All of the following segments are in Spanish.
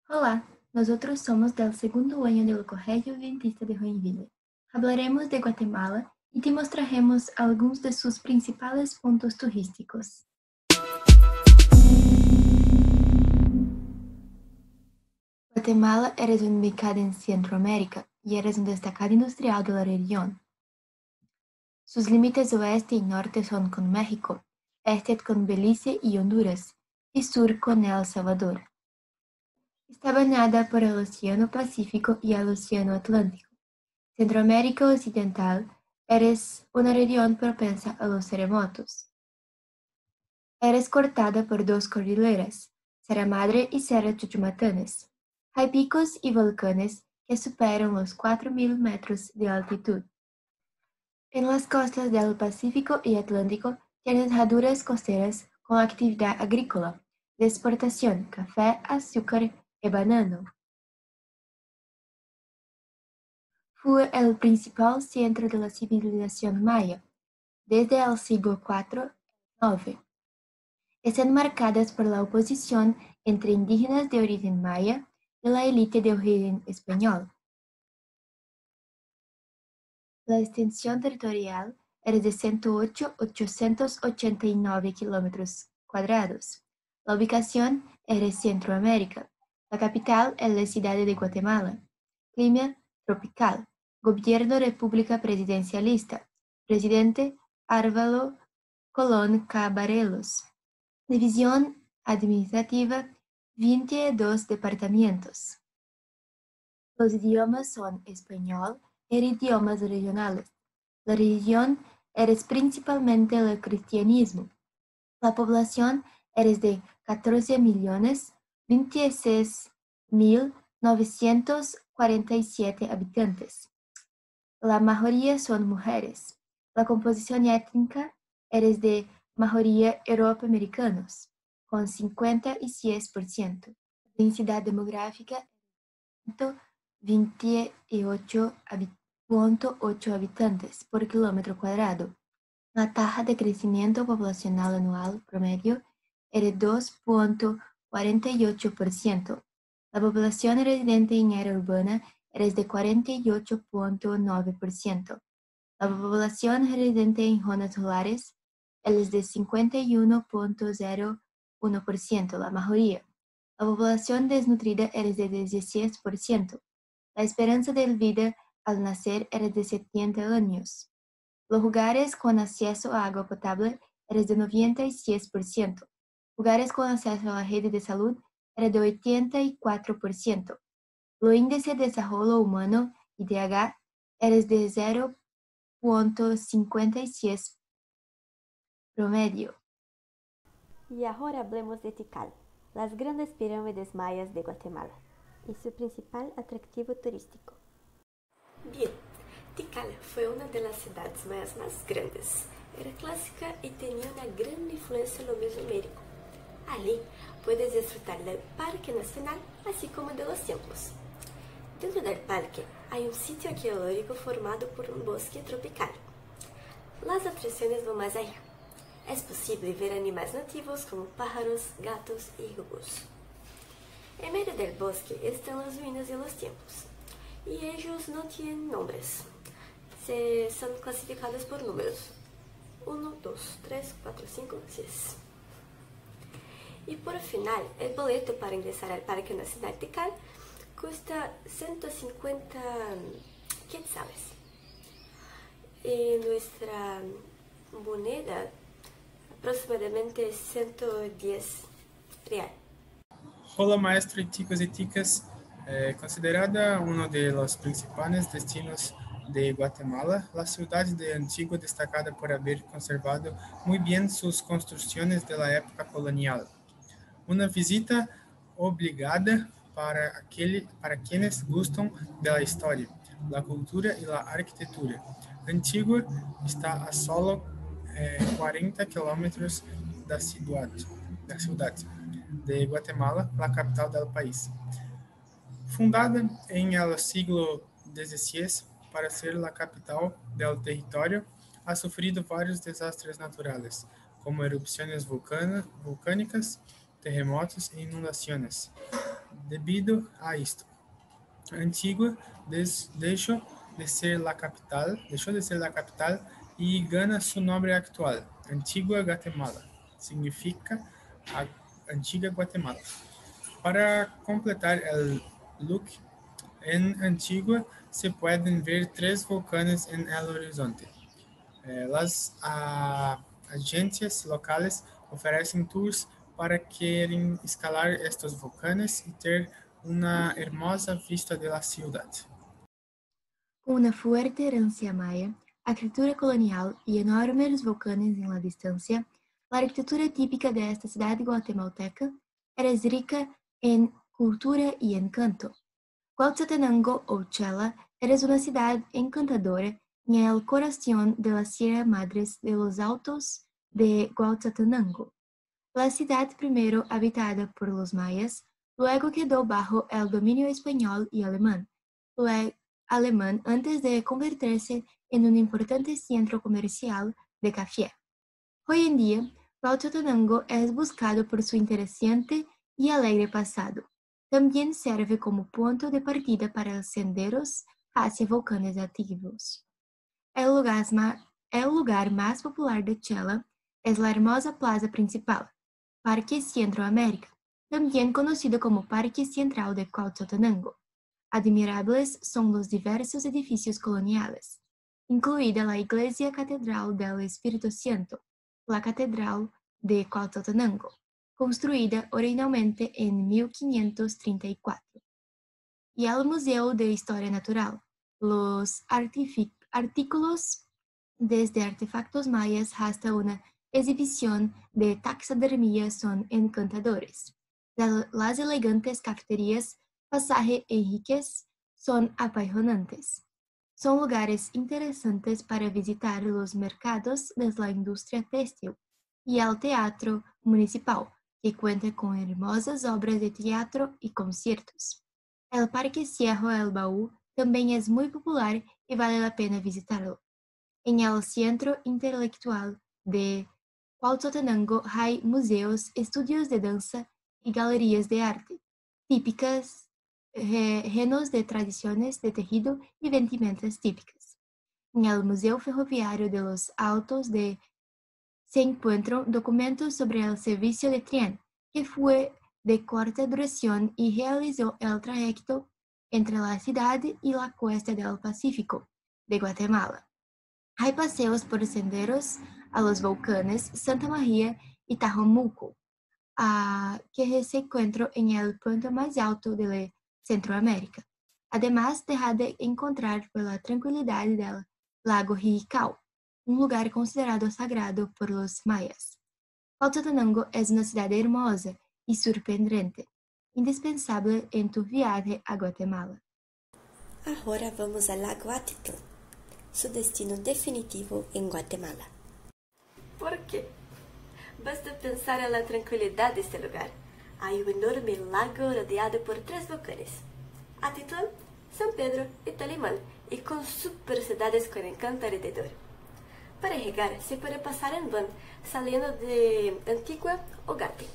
Olá, nós outros somos del segundo año del Colegio Adventista de Joinville. Hablaremos de Guatemala y te mostraremos algunos de sus principales puntos turísticos. Guatemala es ubicada en Centroamérica y es un destacado industrial de la región. Sus límites oeste y norte son con México, este con Belice y Honduras, y sur con El Salvador. Está bañada por el Océano Pacífico y el Océano Atlántico. Centroamérica Occidental es una región propensa a los terremotos. Es cortada por dos cordilleras, Sierra Madre y Sierra Chuchumatanes. Hay picos y volcanes que superan los 4.000 metros de altitud. En las costas del Pacífico y Atlántico tienen herraduras costeras con actividad agrícola, de exportación, café, azúcar y banano. Fue el principal centro de la civilización maya, desde el siglo IV al IX. Están marcadas por la oposición entre indígenas de origen maya y la élite de origen español. La extensión territorial es de 108.889 kilómetros cuadrados. La ubicación es Centroamérica. La capital es la ciudad de Guatemala. Clima tropical. Gobierno República Presidencialista. Presidente Álvaro Colón Cabarelos. División administrativa: 22 departamentos. Los idiomas son español e idiomas regionales. La religión es principalmente el cristianismo. La población es de 14.026.947 habitantes. La mayoría son mujeres. La composición étnica es de mayoría euroamericanos, con 56%. La densidad demográfica es 28.8 habitantes por kilómetro cuadrado. La tasa de crecimiento poblacional anual promedio es de 2.48%. La población residente en área urbana es de 48.9%. La población residente en zonas rurales es de 51.01%, la mayoría. La población desnutrida es de 16%. La esperanza de vida al nacer es de 70 años. Los lugares con acceso a agua potable es de 96%. Lugares con acceso a la red de salud es de 84%. El índice de desarrollo humano, IDH, es de 0.56 promedio. Y ahora hablemos de Tikal, las grandes pirámides mayas de Guatemala, y su principal atractivo turístico. Bien, Tikal fue una de las ciudades mayas más grandes. Era clásica y tenía una gran influencia en lo Mesoamérico. Allí puedes disfrutar del Parque Nacional, así como de los templos. Dentro del parque hay un sitio arqueológico formado por un bosque tropical. Las atracciones van más allá. Es posible ver animales nativos como pájaros, gatos y jugos. En medio del bosque están las ruinas de los templos, y ellos no tienen nombres. Son clasificados por números: 1, 2, 3, 4, 5, 6. Y por final, el boleto para ingresar al Parque Nacional Tikal cuesta 150 quetzales. Y nuestra moneda, aproximadamente 110 real. Hola maestro y ticas, considerada uno de los principales destinos de Guatemala, la ciudad de Antigua destacada por haber conservado muy bien sus construcciones de la época colonial. Una visita obligada para quienes gustan de la historia, la cultura y la arquitectura. Antigua está a solo 40 kilómetros da ciudad de Guatemala, la capital del país. Fundada en el siglo XVI para ser la capital del territorio, ha sufrido varios desastres naturales, como erupciones volcánicas terremotos e inundações. Debido a isto, Antigua deixou de ser la capital y gana su nombre actual, Antigua Guatemala. Significa Antigua Guatemala. Para completar el look, en Antigua se pueden ver 3 volcanes en el horizonte. Las agencias locales oferecem tours para quem escalar estes volcanes e ter uma hermosa vista da cidade. Con una fuerte herencia maya, arquitectura colonial y enormes volcanes en la distancia, la arquitectura típica de esta ciudad guatemalteca es rica en cultura y encanto. Cuauhtémoc o Chela es una ciudad encantadora en el corazón de la Sierra Madres de los Altos de Cuauhtémoc. La ciudad primero habitada por los mayas, luego quedó bajo el dominio español y alemán, antes de convertirse en un importante centro comercial de café. Hoy en día, Cuauhtémoc es buscado por su interesante y alegre pasado. También sirve como punto de partida para senderos hacia volcanes activos. El lugar más popular de Chela es la hermosa plaza principal, Parque Centroamérica, también conocido como Parque Central de Cuauhtémoc. Admirables son los diversos edificios coloniales, incluida la Iglesia Catedral del Espíritu Santo, la Catedral de Cuauhtémoc, construida originalmente en 1534, y el Museo de Historia Natural. Los artículos desde artefactos mayas hasta una exhibición de taxidermia son encantadores. Las elegantes cafeterías Pasaje Enríquez son apasionantes. Son lugares interesantes para visitar los mercados de la industria textil y el teatro municipal, que cuenta con hermosas obras de teatro y conciertos. El Parque Cerro El Baú también es muy popular y vale la pena visitarlo. En el Centro Intelectual de Cuauhtémoc hay museos, estudios de danza y galerías de arte, típicas, llenos de tradiciones de tejido y vestimentas típicas. En el Museo Ferroviario de los Altos se encuentran documentos sobre el servicio de tren, que fue de corta duración y realizó el trayecto entre la ciudad y la costa del Pacífico de Guatemala. Hay paseos por senderos a los volcanes Santa María y Tajomulco, que se encuentran en el punto más alto de Centroamérica. Además, deja de encontrar por la tranquilidad del lago Rijicao, un lugar considerado sagrado por los mayas. Cuauhtémoc es una ciudad hermosa y sorprendente, indispensable en tu viaje a Guatemala. Agora vamos a Lago Atitlán, su destino definitivo en Guatemala. ¿Por qué? Basta pensar en la tranquilidad de este lugar. Hay un enorme lago rodeado por 3 volcanes: Atitlán, San Pedro y Talimán, y con super ciudades con encanto alrededor. Para llegar se puede pasar en van saliendo de Antigua o Gate.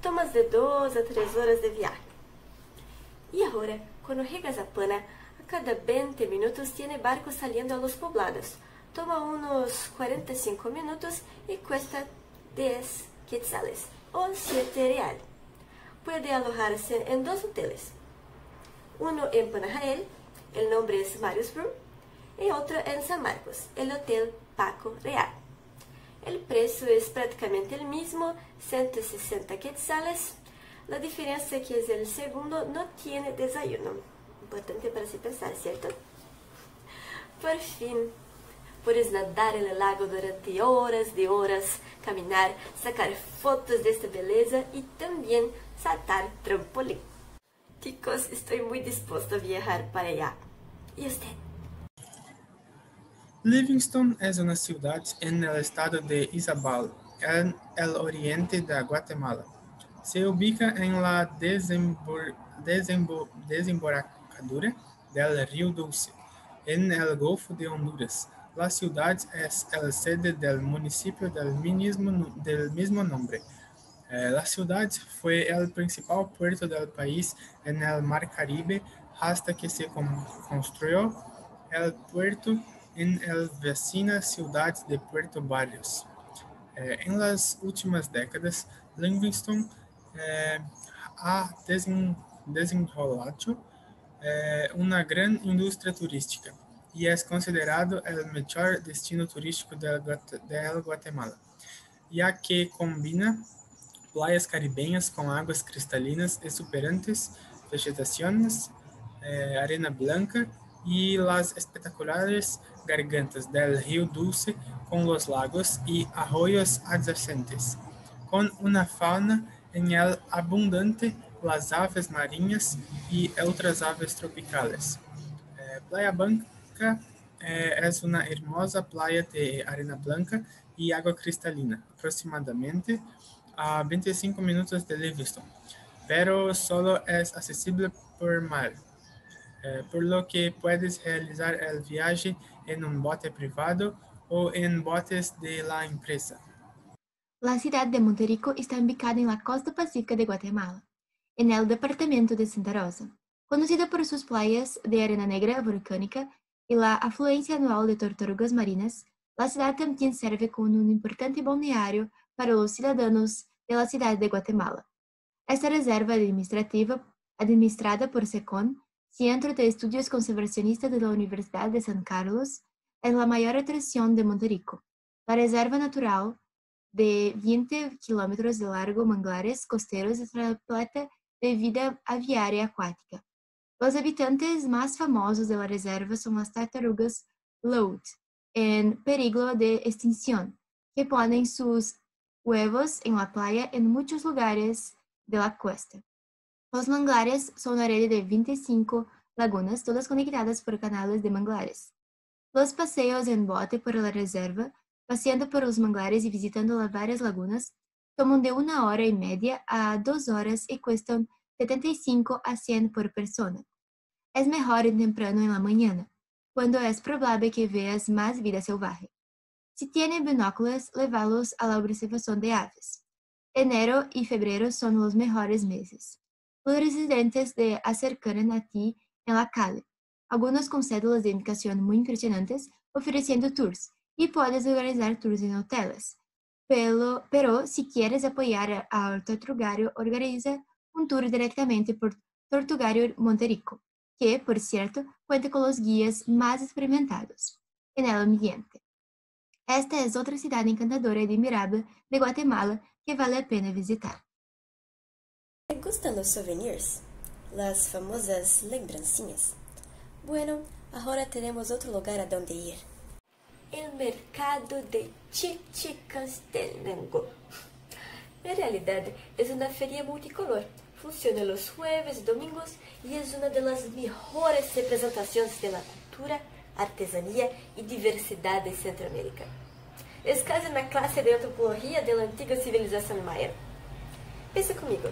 Tomas de 2 a 3 horas de viaje. Y ahora, cuando llegas a Pana, a cada 20 minutos tiene barcos saliendo a los poblados. Toma unos 45 minutos y cuesta 10 quetzales o 7 real. Puede alojarse en 2 hoteles. Uno en Panajael, el nombre es Marius Room, y otro en San Marcos, el Hotel Paco Real. El precio es prácticamente el mismo, 160 quetzales. La diferencia es que el segundo no tiene desayuno. Importante para se pensar, ¿cierto? Por fin, puedes nadar en el lago durante horas de horas, caminar, sacar fotos de esta belleza y también saltar trampolín. Chicos, estoy muy dispuesto a viajar para allá. ¿Y usted? Livingston es una ciudad en el estado de Izabal, en el oriente de Guatemala. Se ubica en la desembocadura del río Dulce, en el Golfo de Honduras. La ciudad es la sede del municipio del mismo nombre. La ciudad fue el principal puerto del país en el Mar Caribe hasta que se construyó el puerto en la vecina ciudad de Puerto Barrios. En las últimas décadas, Livingston ha desenvolvido una gran industria turística y es considerado el mejor destino turístico de Guatemala, ya que combina playas caribeñas con aguas cristalinas exuberantes, vegetaciones, arena blanca y las espectaculares gargantas del río Dulce con los lagos y arroyos adyacentes, con una fauna en el abundante las aves marinas y otras aves tropicales. Playa Blanca es una hermosa playa de arena blanca y agua cristalina, aproximadamente a 25 minutos de Livingston, pero solo es accesible por mar, por lo que puedes realizar el viaje en un bote privado o en botes de la empresa. La ciudad de Monterrico está ubicada en la costa pacífica de Guatemala, en el departamento de Santa Rosa, conocida por sus playas de arena negra volcánica y la afluencia anual de tortugas marinas. La ciudad también sirve como un importante balneario para los ciudadanos de la ciudad de Guatemala. Esta reserva administrada por SECON, Centro de Estudios Conservacionistas de la Universidad de San Carlos, es la mayor atracción de Monterrico. La reserva natural, de 20 kilómetros de largo, manglares costeros, es repleta de vida aviária acuática. Los habitantes más famosos de la reserva son las tartarugas Loud, en peligro de extinción, que ponen sus huevos en la playa en muchos lugares de la costa. Los manglares son una red de 25 lagunas, todas conectadas por canales de manglares. Los paseos en bote por la reserva, paseando por los manglares y visitando las varias lagunas, toman de 1 hora y media a 2 horas y cuestan 75 a 100 por persona. Es mejor ir temprano en la mañana, cuando es probable que veas más vida salvaje. Si tienen binóculos, lévalos a la observación de aves. Enero y febrero son los mejores meses. Los residentes se acercarán a ti en la calle, algunos con cédulas de indicación muy impresionantes, ofreciendo tours, y puedes organizar tours en hoteles. Pero si quieres apoyar al Tortugario, organiza un tour directamente por Tortugario Monterrico, que, por cierto, cuenta con los guías más experimentados en el ambiente. Esta es otra ciudad encantadora y admirable de Guatemala que vale la pena visitar. ¿Te gustan los souvenirs? Las famosas lembrancinhas. Bueno, ahora tenemos otro lugar a donde ir. El mercado de Chichicastenango. En realidad es una feria multicolor. Funciona los jueves y domingos y es una de las mejores representaciones de la cultura, artesanía y diversidad de Centroamérica. Es casi una clase de antropología de la antigua civilización maya. Pensa conmigo,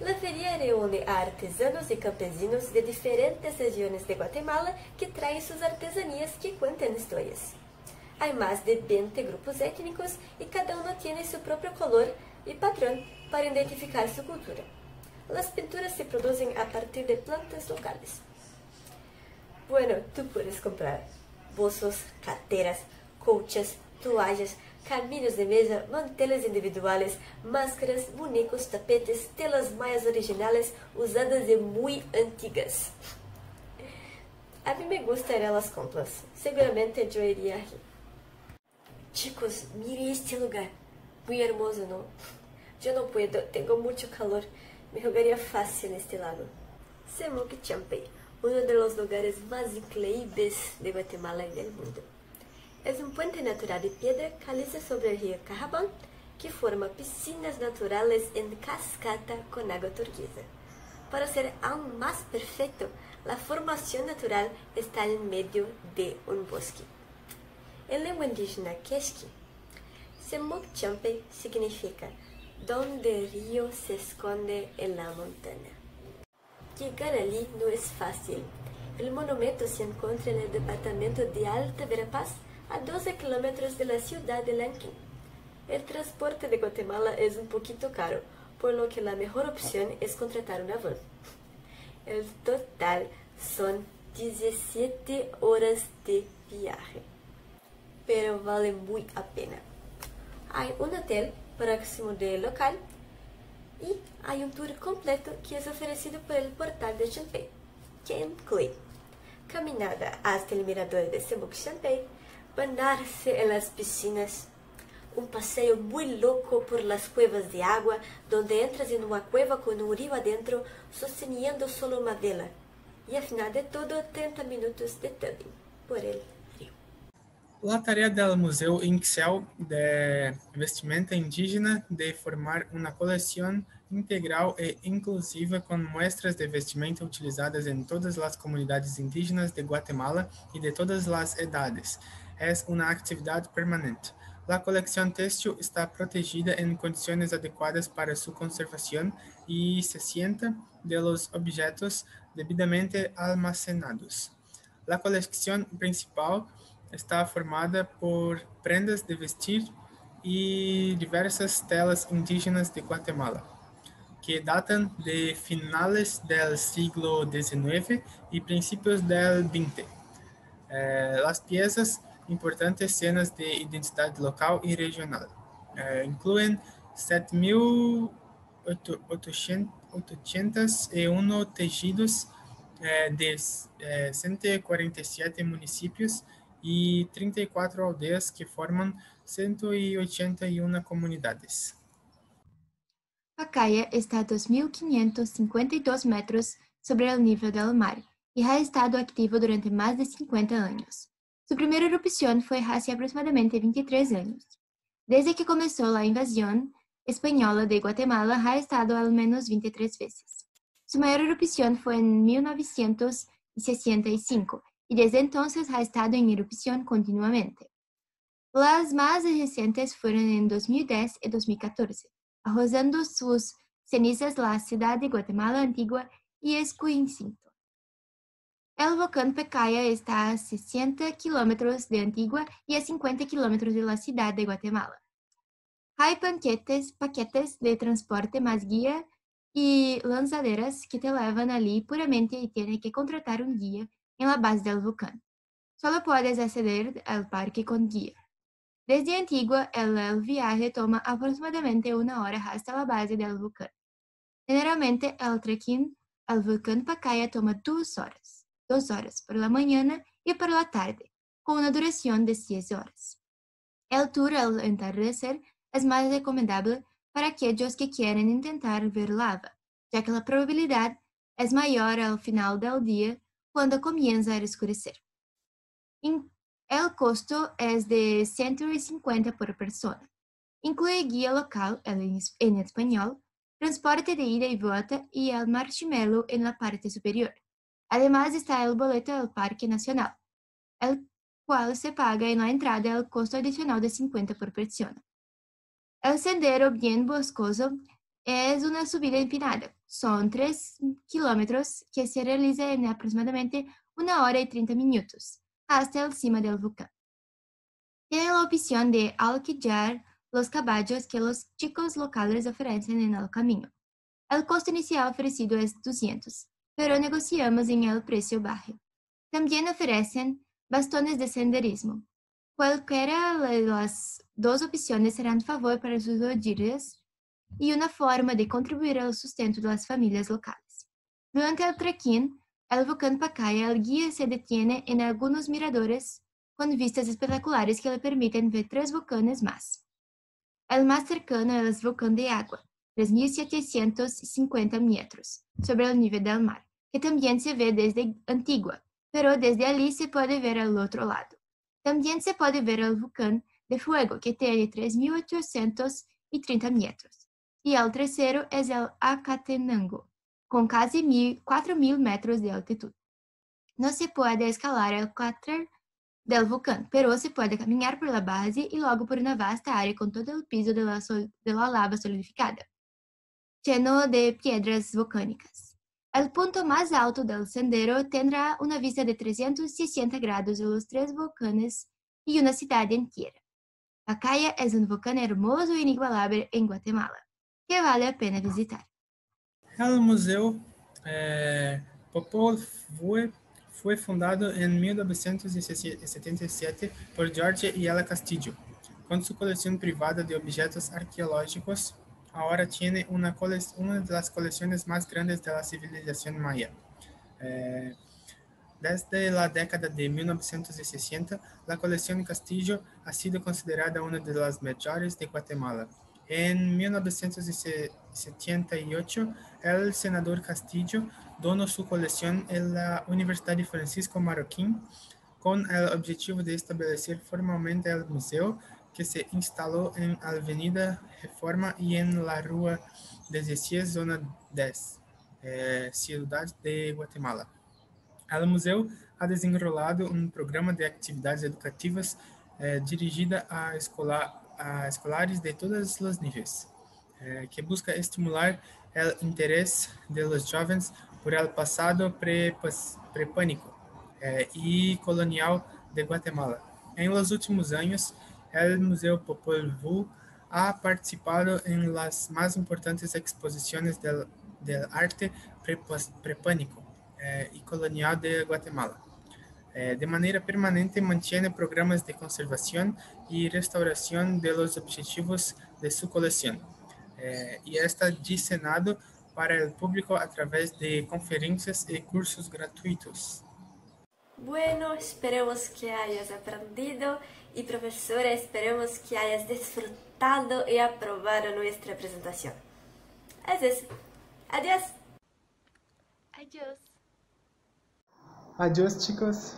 la feria reúne a artesanos y campesinos de diferentes regiones de Guatemala que traen sus artesanías que cuentan historias. Hay más de 20 grupos étnicos y cada uno tiene su propio color y patrón para identificar su cultura. Las pinturas se producen a partir de plantas locales. Bueno, tú puedes comprar bolsos, carteras, colchas, toallas, camillos de mesa, manteles individuales, máscaras, bonecos, tapetes, telas mayas originales usadas de muy antigas. A mí me gusta ir a las compras. Seguramente yo iría aquí. Chicos, mire este lugar. Muy hermoso, ¿no? Yo no puedo, tengo mucho calor. Me jugaría fácil en este lago. Semuc Champey, uno de los lugares más increíbles de Guatemala y del mundo. Es un puente natural de piedra caliza sobre el río Cajabón que forma piscinas naturales en cascada con agua turquesa. Para ser aún más perfecto, la formación natural está en medio de un bosque. En lengua indígena quechua, Semuc Champey significa donde el río se esconde en la montaña. Llegar allí no es fácil. El monumento se encuentra en el departamento de Alta Verapaz, a 12 kilómetros de la ciudad de Lanquín. El transporte de Guatemala es un poquito caro, por lo que la mejor opción es contratar una van. El total son 17 horas de viaje, pero vale muy la pena. Hay un hotel próximo del local y hay un tour completo que es ofrecido por el portal de Champey, que incluye caminada hasta el mirador de Semuc Champey, bañarse en las piscinas, un paseo muy loco por las cuevas de agua, donde entras en una cueva con un río adentro, sosteniendo solo una vela, y al final de todo 30 minutos de tubing por el río. La tarea del Museu Ixcel de Vestimenta Indígena de formar una colección integral e inclusiva con muestras de vestimenta utilizadas en todas las comunidades indígenas de Guatemala y de todas las edades. Es una actividad permanente. La colección textil está protegida en condiciones adecuadas para su conservación y se sienta de los objetos debidamente almacenados. La colección principal está formada por prendas de vestir y diversas telas indígenas de Guatemala, que datan de finales del siglo XIX y principios del XX. Las piezas importantes escenas de identidad local y regional. Incluyen 7.801 tejidos de 147 municipios y 34 aldeas que forman 181 comunidades. Pacaya está a 2.552 metros sobre el nivel del mar y ha estado activo durante más de 50 años. Su primera erupción fue hace aproximadamente 23 años. Desde que comenzó la invasión española de Guatemala, ha estado al menos 23 veces. Su mayor erupción fue en 1965 y desde entonces ha estado en erupción continuamente. Las más recientes fueron en 2010 y 2014, arrojando sus cenizas la ciudad de Guatemala Antigua y Escuintla. El volcán Pacaya está a 60 kilómetros de Antigua y a 50 kilómetros de la ciudad de Guatemala. Hay paquetes de transporte más guía y lanzaderas que te llevan allí puramente y tienes que contratar un guía en la base del volcán. Solo puedes acceder al parque con guía. Desde Antigua, el viaje toma aproximadamente 1 hora hasta la base del volcán. Generalmente, el trekking al volcán Pacaya toma 2 horas, 2 horas por la mañana y por la tarde, con una duración de 6 horas. El tour al entardecer es más recomendable para aquellos que quieren intentar ver lava, ya que la probabilidad es mayor al final del día cuando comienza a oscurecer. El costo es de 150 por persona. Incluye guía local en español, transporte de ida y vuelta y el marshmallow en la parte superior. Además está el boleto del Parque Nacional, el cual se paga en la entrada el costo adicional de 50 por persona. El sendero bien boscoso es una subida empinada. Son 3 kilómetros que se realiza en aproximadamente 1 hora y 30 minutos, hasta el cima del volcán. Tiene la opción de alquilar los caballos que los chicos locales ofrecen en el camino. El costo inicial ofrecido es 200, pero negociamos en el precio bajo. También ofrecen bastones de senderismo. Cualquiera de las dos opciones serán favor para sus rodillas y una forma de contribuir al sustento de las familias locales. Durante el trekking, el volcán Pacaya, el guía se detiene en algunos miradores con vistas espectaculares que le permiten ver 3 volcanes más. El más cercano es el volcán de agua, 3.750 metros sobre el nivel del mar, que también se ve desde Antigua, pero desde allí se puede ver al otro lado. También se puede ver el volcán de fuego, que tiene 3.830 metros, y el tercero es el Acatenango, con casi 4.000 metros de altitud. No se puede escalar el cráter del volcán, pero se puede caminar por la base y luego por una vasta área con todo el piso de la lava solidificada, lleno de piedras volcánicas. El punto más alto del sendero tendrá una vista de 360 grados de los 3 volcanes y una ciudad entera. Pacaya es un volcán hermoso e inigualable en Guatemala. que vale a pena visitar. El Museu Popol Vuh fue fundado en 1977 por George y Ella Castillo. Con su colección privada de objetos arqueológicos, ahora tiene una de las colecciones más grandes de la civilización maya. Desde la década de 1960, la colección Castillo ha sido considerada una de las mejores de Guatemala. En 1978, el senador Castillo donó su colección a la Universidad de Francisco Marroquín con el objetivo de establecer formalmente el museo, que se instaló en Avenida Reforma y en la Rua 16, Zona 10, Ciudad de Guatemala. El museu ha desenrolado un programa de actividades educativas dirigida a escolares de todos los niveles, que busca estimular el interés de los jóvenes por el pasado prehispánico y colonial de Guatemala. En los últimos años, el Museu Popol Vuh ha participado en las más importantes exposiciones del arte prehispánico y colonial de Guatemala. De manera permanente mantiene programas de conservación y restauración de los objetivos de su colección y está diseñado para el público a través de conferencias y cursos gratuitos. Bueno, esperamos que hayas aprendido y profesora, esperamos que hayas disfrutado y aprobado nuestra presentación. Es eso. Adiós. Adiós. Adiós, chicos.